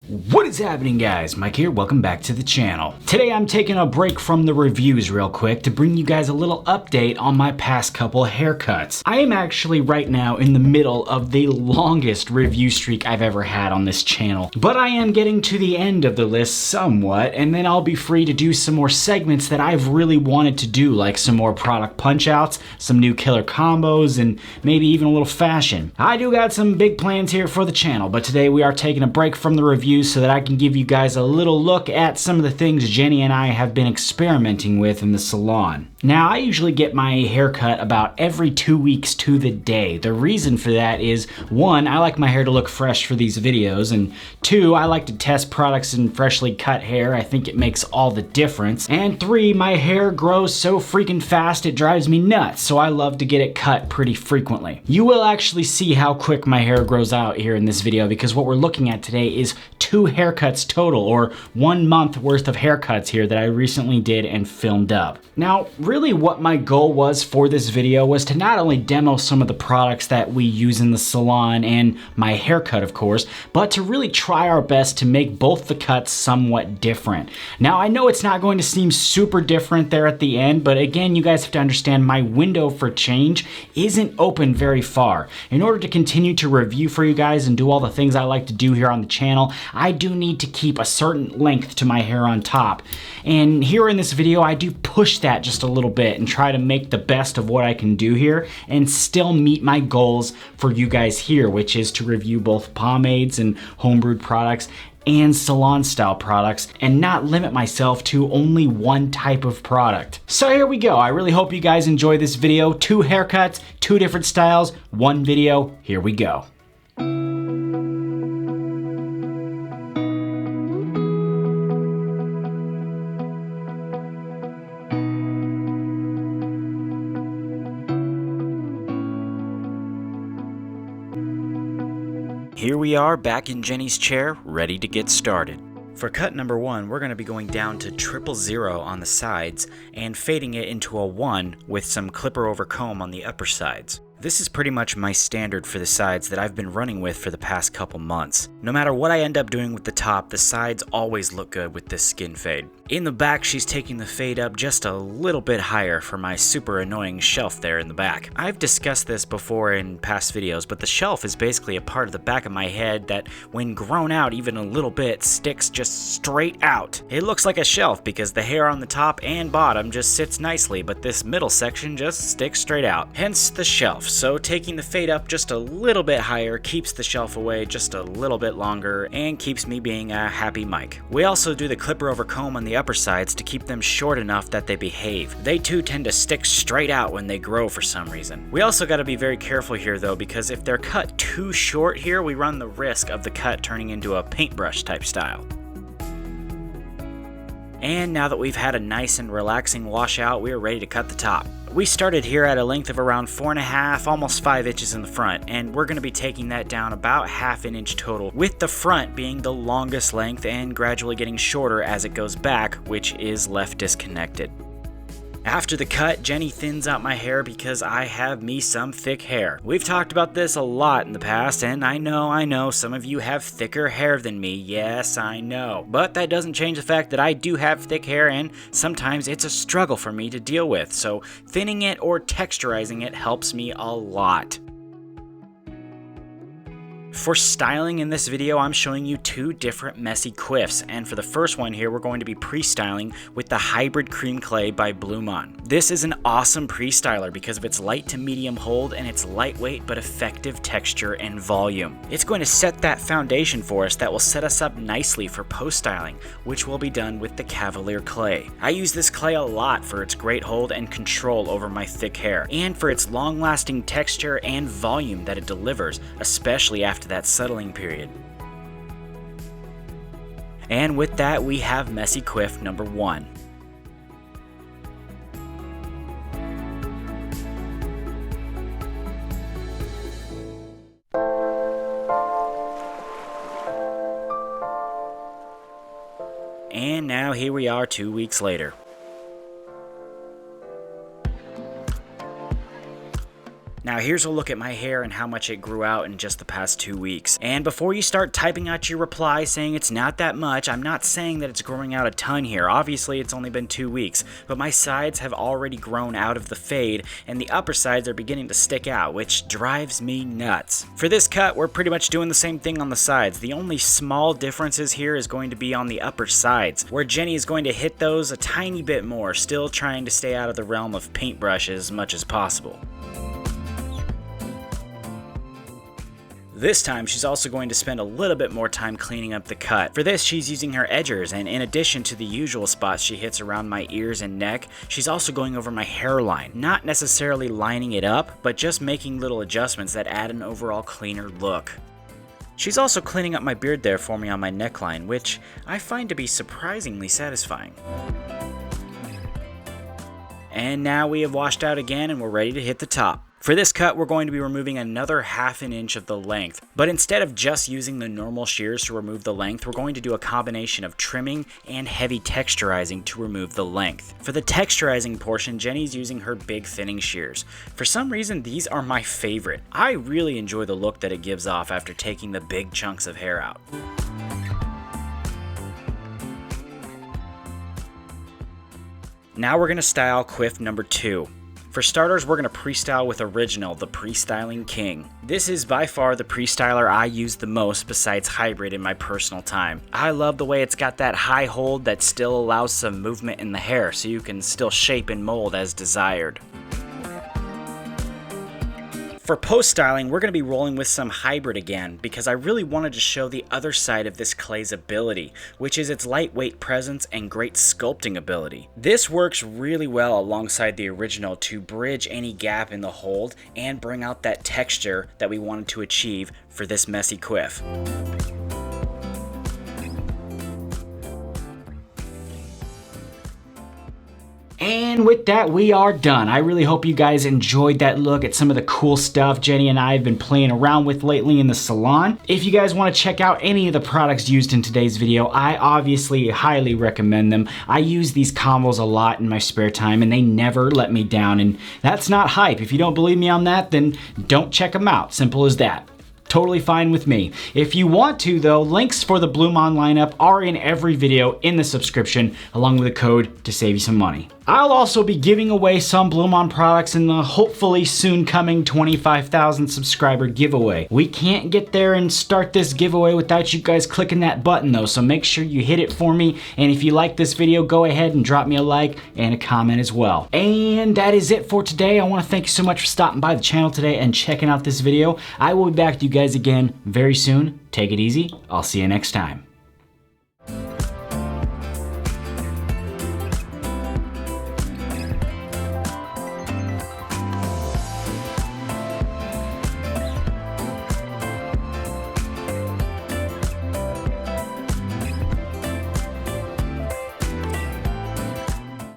What is happening, guys? Mike here, welcome back to the channel. Today I'm taking a break from the reviews real quick to bring you guys a little update on my past couple haircuts. I am actually right now in the middle of the longest review streak I've ever had on this channel, but I am getting to the end of the list somewhat, and then I'll be free to do some more segments that I've really wanted to do, like some more product punch outs, some new killer combos, and maybe even a little fashion. I do got some big plans here for the channel, but today we are taking a break from the reviews so that I can give you guys a little look at some of the things Jenny and I have been experimenting with in the salon. Now, I usually get my hair cut about every 2 weeks to the day. The reason for that is, one, I like my hair to look fresh for these videos, and two, I like to test products in freshly cut hair. I think it makes all the difference. And three, my hair grows so freaking fast it drives me nuts, so I love to get it cut pretty frequently. You will actually see how quick my hair grows out here in this video, because what we're looking at today is 2 haircuts total, or 1 month worth of haircuts here that I recently did and filmed up. Now, really what my goal was for this video was to not only demo some of the products that we use in the salon and my haircut, of course, but to really try our best to make both the cuts somewhat different. Now, I know it's not going to seem super different there at the end, but again, you guys have to understand my window for change isn't open very far. In order to continue to review for you guys and do all the things I like to do here on the channel, I do need to keep a certain length to my hair on top. And here in this video, I do push that just a little bit and try to make the best of what I can do here and still meet my goals for you guys here, which is to review both pomades and homebrewed products and salon style products and not limit myself to only one type of product. So here we go. I really hope you guys enjoy this video. 2 haircuts, 2 different styles, 1 video. Here we go. Here we are back in Jenny's chair, ready to get started. For cut number 1, we're going to be going down to 000 on the sides and fading it into a 1 with some clipper over comb on the upper sides. This is pretty much my standard for the sides that I've been running with for the past couple months. No matter what I end up doing with the top, the sides always look good with this skin fade. In the back, she's taking the fade up just a little bit higher for my super annoying shelf there in the back. I've discussed this before in past videos, but the shelf is basically a part of the back of my head that, when grown out even a little bit, sticks just straight out. It looks like a shelf because the hair on the top and bottom just sits nicely, but this middle section just sticks straight out. Hence the shelf. So taking the fade up just a little bit higher keeps the shelf away just a little bit longer and keeps me being a happy Mike. We also do the clipper over comb on the upper sides to keep them short enough that they behave. They too tend to stick straight out when they grow for some reason. We also got to be very careful here though, because if they're cut too short here, we run the risk of the cut turning into a paintbrush type style. And now that we've had a nice and relaxing washout, we are ready to cut the top. We started here at a length of around 4.5, almost 5 inches in the front, and we're going to be taking that down about half an inch total, with the front being the longest length and gradually getting shorter as it goes back, which is left disconnected. After the cut, Jenny thins out my hair because I have me some thick hair. We've talked about this a lot in the past, and I know some of you have thicker hair than me. Yes, I know. But that doesn't change the fact that I do have thick hair, and sometimes it's a struggle for me to deal with, so thinning it or texturizing it helps me a lot. For styling in this video, I'm showing you 2 different messy quiffs, and for the first one here, we're going to be pre-styling with the Hybrid Cream Clay by Blumaan. This is an awesome pre-styler because of its light to medium hold and its lightweight but effective texture and volume. It's going to set that foundation for us that will set us up nicely for post-styling, which will be done with the Cavalier Clay. I use this clay a lot for its great hold and control over my thick hair, and for its long-lasting texture and volume that it delivers, especially after that settling period. And with that, we have messy quiff number 1. And now here we are 2 weeks later. Now here's a look at my hair and how much it grew out in just the past 2 weeks. And before you start typing out your reply saying it's not that much, I'm not saying that it's growing out a ton here. Obviously it's only been 2 weeks, but my sides have already grown out of the fade and the upper sides are beginning to stick out, which drives me nuts. For this cut, we're pretty much doing the same thing on the sides. The only small differences here is going to be on the upper sides, where Jenny is going to hit those a tiny bit more, still trying to stay out of the realm of paintbrush as much as possible. This time, she's also going to spend a little bit more time cleaning up the cut. For this, she's using her edgers, and in addition to the usual spots she hits around my ears and neck, she's also going over my hairline. Not necessarily lining it up, but just making little adjustments that add an overall cleaner look. She's also cleaning up my beard there for me on my neckline, which I find to be surprisingly satisfying. And now we have washed out again and we're ready to hit the top. For this cut, we're going to be removing another 1/2 inch of the length, but instead of just using the normal shears to remove the length, we're going to do a combination of trimming and heavy texturizing to remove the length. For the texturizing portion, Jenny's using her big thinning shears. For some reason, these are my favorite. I really enjoy the look that it gives off after taking the big chunks of hair out. Now we're going to style quiff number 2. For starters, we're going to pre-style with Original, the pre-styling king. This is by far the pre-styler I use the most besides Hybrid in my personal time. I love the way it's got that high hold that still allows some movement in the hair so you can still shape and mold as desired. For post-styling, we're going to be rolling with some Hybrid again because I really wanted to show the other side of this clay's ability, which is its lightweight presence and great sculpting ability. This works really well alongside the Original to bridge any gap in the hold and bring out that texture that we wanted to achieve for this messy quiff. And with that, we are done. I really hope you guys enjoyed that look at some of the cool stuff Jenny and I have been playing around with lately in the salon. If you guys want to check out any of the products used in today's video, I obviously highly recommend them. I use these combos a lot in my spare time and they never let me down, and that's not hype. If you don't believe me on that, then don't check them out. Simple as that. Totally fine with me. If you want to though, links for the Blumaan lineup are in every video in the subscription, along with a code to save you some money. I'll also be giving away some Blumaan products in the hopefully soon coming 25,000 subscriber giveaway. We can't get there and start this giveaway without you guys clicking that button though, so make sure you hit it for me. And if you like this video, go ahead and drop me a like and a comment as well. And that is it for today. I want to thank you so much for stopping by the channel today and checking out this video. I will be back to you guys again very soon. Take it easy. I'll see you next time.